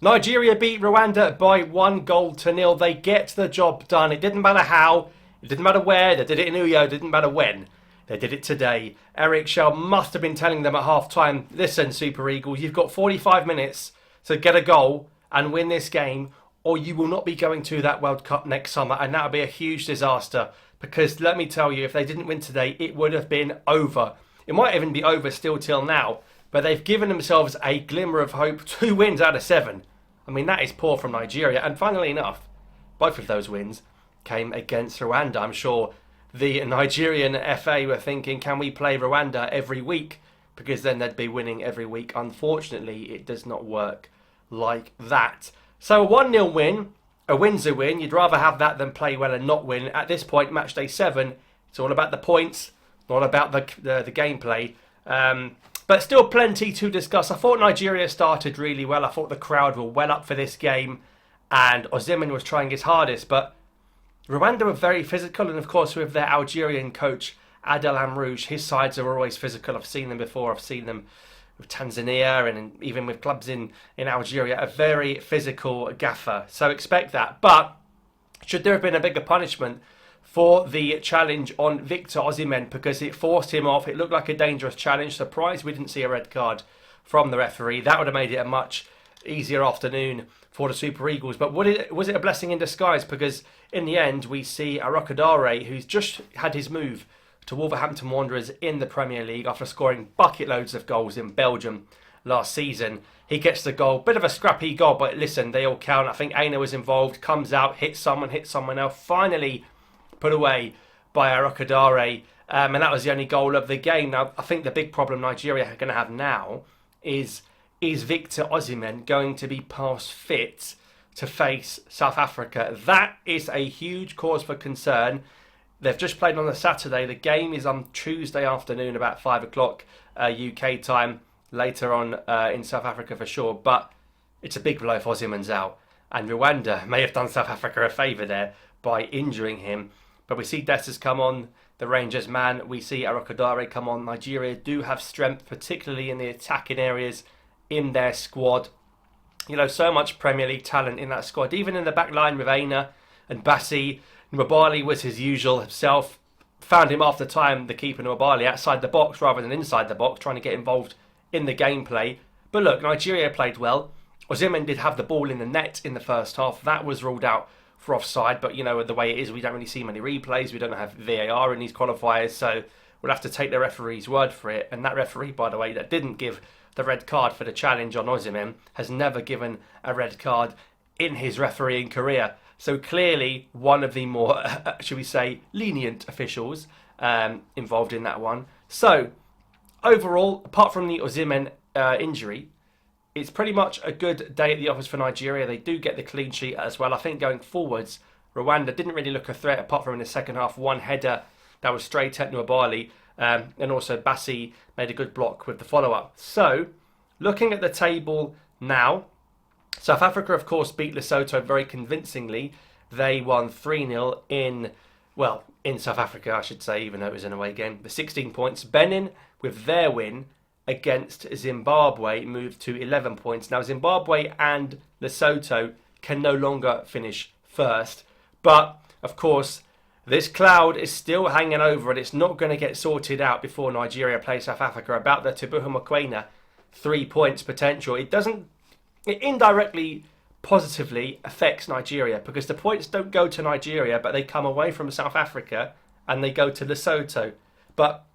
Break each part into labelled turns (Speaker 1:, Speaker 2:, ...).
Speaker 1: Nigeria beat Rwanda by 1-0. They get the job done. It didn't matter how, it didn't matter where, they did it in Uyo, it didn't matter when. They did it today. Eric Shell must have been telling them at half time, listen, Super Eagles, you've got 45 minutes to get a goal and win this game, or you will not be going to that World Cup next summer, and that would be a huge disaster. Because let me tell you, if they didn't win today, it would have been over. It might even be over still till now, but they've given themselves a glimmer of hope. 2 wins out of 7. I mean, that is poor from Nigeria. And funnily enough, both of those wins came against Rwanda. I'm sure the Nigerian FA were thinking, can we play Rwanda every week? Because then they'd be winning every week. Unfortunately, it does not work like that. So a 1-0 win, a win's a win. You'd rather have that than play well and not win. At this point, match day 7, it's all about the points, not about the gameplay. But still plenty to discuss. I thought Nigeria started really well. I thought the crowd were well up for this game. And Osimhen was trying his hardest. But Rwanda were very physical. And of course, with their Algerian coach, Adel Amrouche, his sides are always physical. I've seen them before. I've seen them with Tanzania and even with clubs in Algeria. A very physical gaffer. So expect that. But should there have been a bigger punishment for the challenge on Victor Osimhen, because it forced him off? It looked like a dangerous challenge. Surprised we didn't see a red card from the referee. That would have made it a much easier afternoon for the Super Eagles. But was it a blessing in disguise? Because in the end, we see Arokodare, who's just had his move to Wolverhampton Wanderers in the Premier League after scoring bucket loads of goals in Belgium last season. He gets the goal. Bit of a scrappy goal, but listen, they all count. I think Aina was involved, comes out, hits someone else. Finally put away by Arokodare, and that was the only goal of the game. Now, I think the big problem Nigeria are going to have now is Victor Osimhen going to be past fit to face South Africa? That is a huge cause for concern. They've just played on a Saturday. The game is on Tuesday afternoon, about 5 o'clock UK time, later on in South Africa for sure. But it's a big blow if Osimhen's out. And Rwanda may have done South Africa a favour there by injuring him. But we see Dessers come on, the Rangers man. We see Arokodare come on. Nigeria do have strength, particularly in the attacking areas in their squad. You know, so much Premier League talent in that squad. Even in the back line with Aina and Bassi. Nwabali was his usual himself. Found him after time, the keeper Nwabali, outside the box rather than inside the box, trying to get involved in the gameplay. But look, Nigeria played well. Osimhen did have the ball in the net in the first half. That was ruled out for offside, but you know the way it is, we don't really see many replays. We don't have VAR in these qualifiers, so we'll have to take the referee's word for it. And that referee, by the way, that didn't give the red card for the challenge on Osimhen has never given a red card in his refereeing career. So clearly one of the more, should we say, lenient officials involved in that one. So overall, apart from the Osimhen injury, it's pretty much a good day at the office for Nigeria. They do get the clean sheet as well. I think going forwards, Rwanda didn't really look a threat apart from in the second half. One header that was straight at Nwabali. And also Bassi made a good block with the follow-up. So, looking at the table now, South Africa, of course, beat Lesotho very convincingly. They won 3-0 in South Africa, I should say, even though it was an away game. The 16 points. Benin, with their win against Zimbabwe, moved to 11 points. Now, Zimbabwe and Lesotho can no longer finish first. But, of course, this cloud is still hanging over and it's not going to get sorted out before Nigeria play South Africa about the Tebuha Mokoena 3 points potential. It indirectly positively affects Nigeria because the points don't go to Nigeria, but they come away from South Africa and they go to Lesotho. But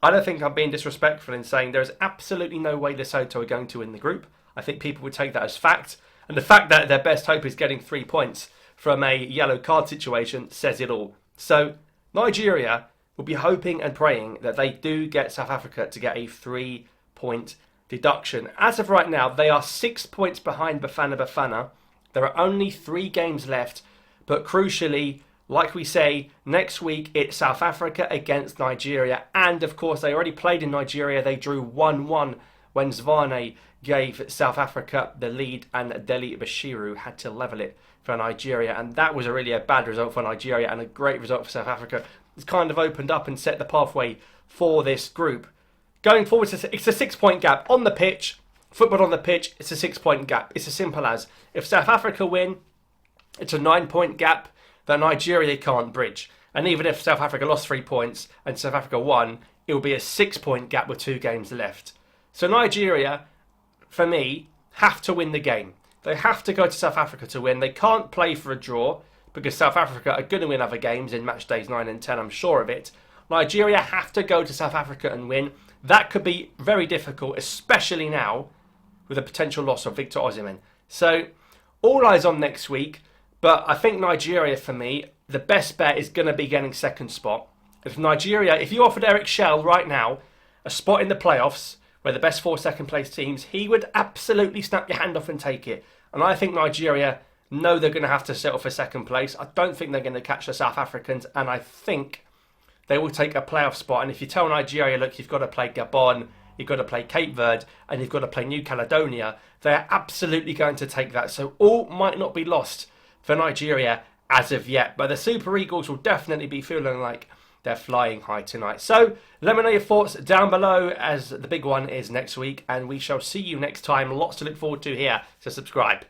Speaker 1: I don't think I'm being disrespectful in saying there's absolutely no way Lesotho are going to win the group. I think people would take that as fact. And the fact that their best hope is getting 3 points from a yellow card situation says it all. So Nigeria will be hoping and praying that they do get South Africa to get a 3-point deduction. As of right now, they are 6 points behind Bafana Bafana. There are only 3 games left. But crucially, like we say, next week it's South Africa against Nigeria. And of course, they already played in Nigeria. They drew 1-1 when Zwane gave South Africa the lead and Deli Bashiru had to level it for Nigeria. And that was really a bad result for Nigeria and a great result for South Africa. It's kind of opened up and set the pathway for this group. Going forward, it's a 6-point gap on the pitch. Football on the pitch, it's a 6-point gap. It's as simple as, if South Africa win, it's a 9-point gap that Nigeria can't bridge. And even if South Africa lost 3 points and South Africa won, it will be a 6-point gap with 2 games left. So Nigeria, for me, have to win the game. They have to go to South Africa to win. They can't play for a draw because South Africa are going to win other games in match days 9 and 10, I'm sure of it. Nigeria have to go to South Africa and win. That could be very difficult, especially now with the potential loss of Victor Osimhen. So all eyes on next week. But I think Nigeria, for me, the best bet is going to be getting second spot. If Nigeria, if you offered Eric Schell right now a spot in the playoffs where the best 4 second place teams, he would absolutely snap your hand off and take it. And I think Nigeria know they're going to have to settle for second place. I don't think they're going to catch the South Africans, and I think they will take a playoff spot. And if you tell Nigeria, look, you've got to play Gabon, you've got to play Cape Verde, and you've got to play New Caledonia, they're absolutely going to take that. So all might not be lost for Nigeria as of yet, but the Super Eagles will definitely be feeling like they're flying high tonight. So let me know your thoughts down below, as the big one is next week, and we shall see you next time. Lots to look forward to here, so subscribe.